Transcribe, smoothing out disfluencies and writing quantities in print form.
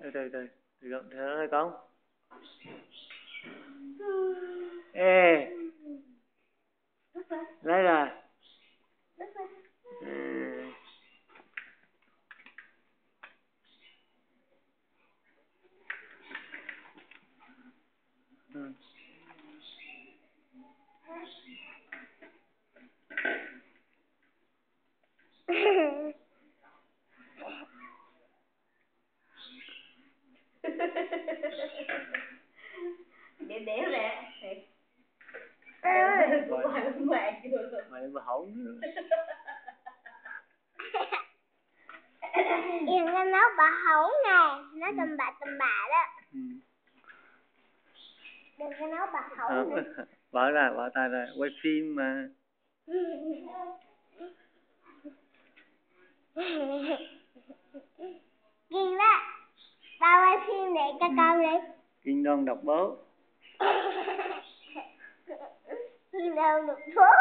từ thôi con. Ê, lấy ra. Để ra. Mày mà hổn. Yên nó nói bà hổng nè, nói tầm bạ đó. Đừng có nói bà hổng nữa. Bỏ tay ra, quay phim mà. Kiên đó, ba quay phim để cho con đi. Kiên Đoan đọc báo. Kiên Đoan đọc báo.